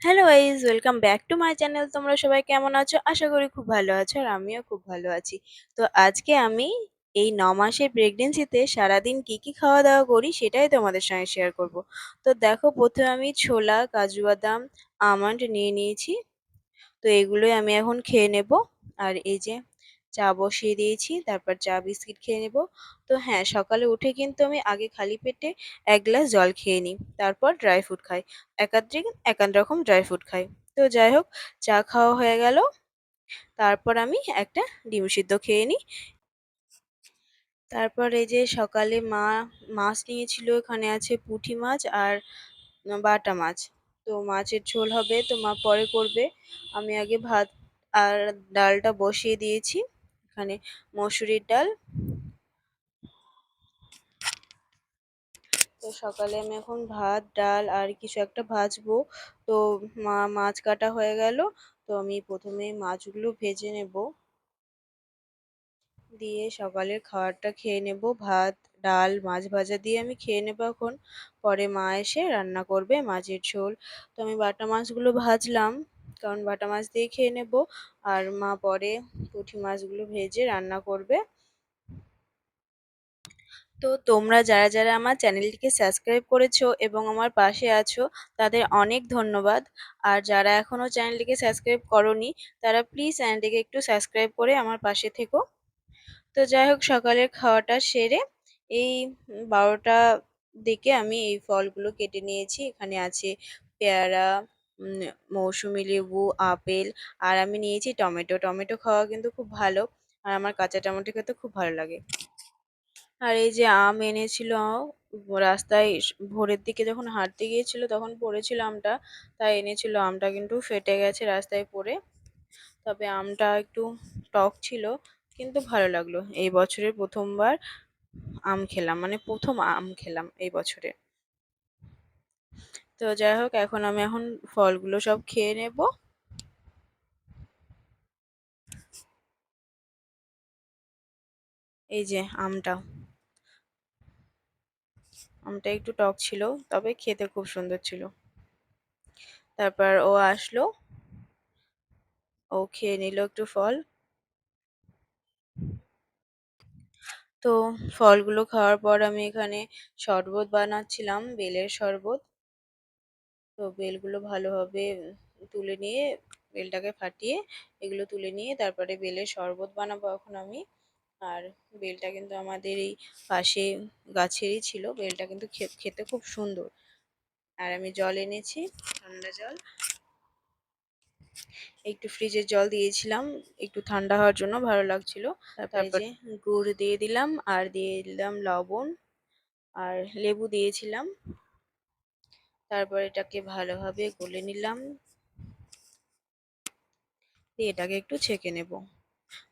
Hello guys, welcome back to my channel. তোমরা সবাই কেমন আছো? আশা করি খুব ভালো আছো আর আমিও খুব ভালো আছি। তো আজকে আমি এই ৯ মাসের প্রেগনেন্সিতে সারাদিন কি কি খাওয়া দাওয়া করি সেটাই তোমাদের সঙ্গে শেয়ার করব। তো দেখো, প্রথমে আমি ছোলা, কাজু বাদাম, আমন্ড নিয়ে নিয়েছি। তো এগুলোই আমি এখন খেয়ে নেব। আর এই যে চা বসিয়ে দিয়েছি, তারপর চা বিস্কিট খেয়ে নেব। তো হ্যাঁ, সকালে উঠে কিন্তু আমি আগে খালি পেটে ১ গ্লাস জল খেয়ে নিই, তারপর ড্রাই ফ্রুট খাই। একাধিক একান রকম ড্রাই ফ্রুট খাই। তো যাই হোক, চা খাওয়া হয়ে গেল, তারপর আমি একটা ডিম সিদ্ধ খেয়ে নিই। তারপর এই যে সকালে মা মাছ নিয়েছিল, এখানে আছে পুঁটি মাছ আর বাটা মাছ। তো মাছের ঝোল হবে, তো মা পরে করবে। আমি আগে ভাত আর ডালটা বসিয়ে দিয়েছি। এখানে মসুরির ডাল। তো সকালে আমি এখন ভাত, ডাল আর কিছু একটা ভাজবো। তো মাছ কাটা হয়ে গেল। তো আমি প্রথমে মাছগুলো ভেজে নেব, দিয়ে সকালের খাবারটা খেয়ে নেব। ভাত, ডাল, মাছ ভাজা দিয়ে আমি খেয়ে নেব এখন। পরে মা এসে রান্না করবে মাছের ঝোল। তো আমি বাটা মাছগুলো ভাজলাম, কারণ বাটা মাছ দিয়ে খেয়ে নেব। আর মা পরে পুঁটি মাছগুলো ভেজে রান্না করবে। তো তোমরা যারা যারা আমার চ্যানেলটিকে সাবস্ক্রাইব করেছো এবং আমার পাশে আছো, তাদের অনেক ধন্যবাদ। আর যারা এখনও চ্যানেলটিকে সাবস্ক্রাইব করোনি, তারা প্লিজ চ্যানেলটিকে একটু সাবস্ক্রাইব করে আমার পাশে থেকো। তো যাই হোক, সকালের খাওয়াটা সেরে এই ১২টা দিকে আমি এই ফলগুলো কেটে নিয়েছি। এখানে আছে পেয়ারা, উম, মৌসুমী লেবু, আপেল, আর আমি নিয়েছি টমেটো। টমেটো খাওয়া কিন্তু খুব ভালো, আর আমার কাঁচা টমেটো খেতে খুব ভালো লাগে। আর এই যে আম এনেছিল, রাস্তায় ভোরের দিকে যখন হাঁটতে গিয়েছিল তখন পড়েছিল আমটা, তাই এনেছিল। আমটা কিন্তু ফেটে গেছে রাস্তায় পড়ে। তবে আমটা একটু টক ছিল, কিন্তু ভালো লাগলো। এই বছরের প্রথমবার আম খেলাম, মানে প্রথম আম খেলাম এই বছরে। তো যাই হোক, এখন ফলগুলো সব খেয়ে নেব। এই যে আমটা আমটা একটু টক ছিল, তবে খেতে খুব সুন্দর ছিল। তারপর ও আসলো, ও খেয়ে নিল একটু ফল। তো ফলগুলো খাওয়ার পর আমি এখানে শরবত বানাচ্ছিলাম, বেলের শরবত। তো বেলগুলো ভালোভাবে তুলে নিয়ে, বেলটাকে ফাটিয়ে এগুলো তুলে নিয়ে তারপরে বেলের শরবত বানাবো এখন আমি। আর বেলটা কিন্তু আমাদের এই পাশে গাছেরই ছিল। বেলটা কিন্তু খেতে খুব সুন্দর। আর আমি জল এনেছি, ঠান্ডা জল। একটু ফ্রিজের জল দিয়েছিলাম একটু ঠান্ডা হওয়ার জন্য, ভালো লাগছিল। তারপর যে গুড় দিয়ে দিলাম, আর দিয়ে দিলাম লবণ, আর লেবু দিয়েছিলাম। তারপর এটাকে ভালোভাবে গলে নিলাম, দিয়ে এটাকে একটু ছেঁকে নেব।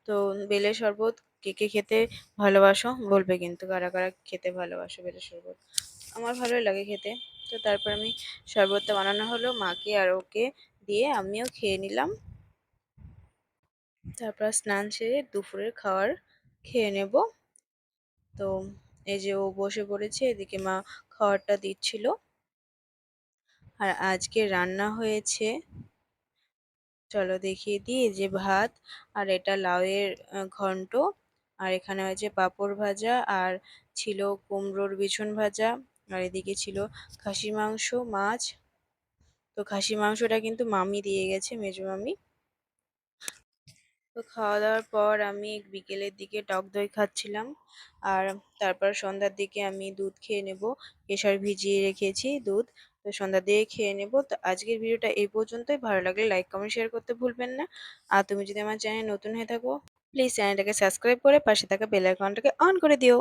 তো বেলের শরবত কে কে খেতে ভালোবাসো বলবে কিন্তু, কারা কারা খেতে ভালোবাসো বেলের শরবত। আমার ভালোই লাগে খেতে। তো তারপর আমি শরবতটা বানানো হলো, মাকে আর ওকে দিয়ে আমিও খেয়ে নিলাম। তারপর স্নান সেরে দুপুরের খাবার খেয়ে নেব। তো এই যে ও বসে পড়েছে, এদিকে মা খাবারটা দিচ্ছিল। আর আজকে রান্না হয়েছে, চলো দেখিয়ে দিই। এই যে ভাত, আর এটা লাউয়ের ঘন্ট, আর এখানে হয়েছে পাঁপড় ভাজা, আর ছিল কুমড়োর বিছুন ভাজা, আর এদিকে ছিল খাসি মাংস, মাছ। তো খাসি মাংসটা কিন্তু মামি দিয়ে গেছে, মেজো মামি। তো খাওয়া দাওয়ার পর আমি বিকেলের দিকে টক দই খাচ্ছিলাম। আর তারপর সন্ধ্যার দিকে আমি দুধ খেয়ে নেব। কেশর ভিজিয়ে রেখেছি দুধ, তো সন্ধ্যার দিকে খেয়ে নেব। তো আজকের ভিডিওটা এই পর্যন্তই। ভালো লাগলে লাইক, কমেন্ট, শেয়ার করতে ভুলবেন না। আর তুমি যদি আমার চ্যানেল নতুন হয়ে থাকো, প্লিজ চ্যানেলটাকে সাবস্ক্রাইব করে পাশে থাকা বেল আইকনটাকে অন করে দিও।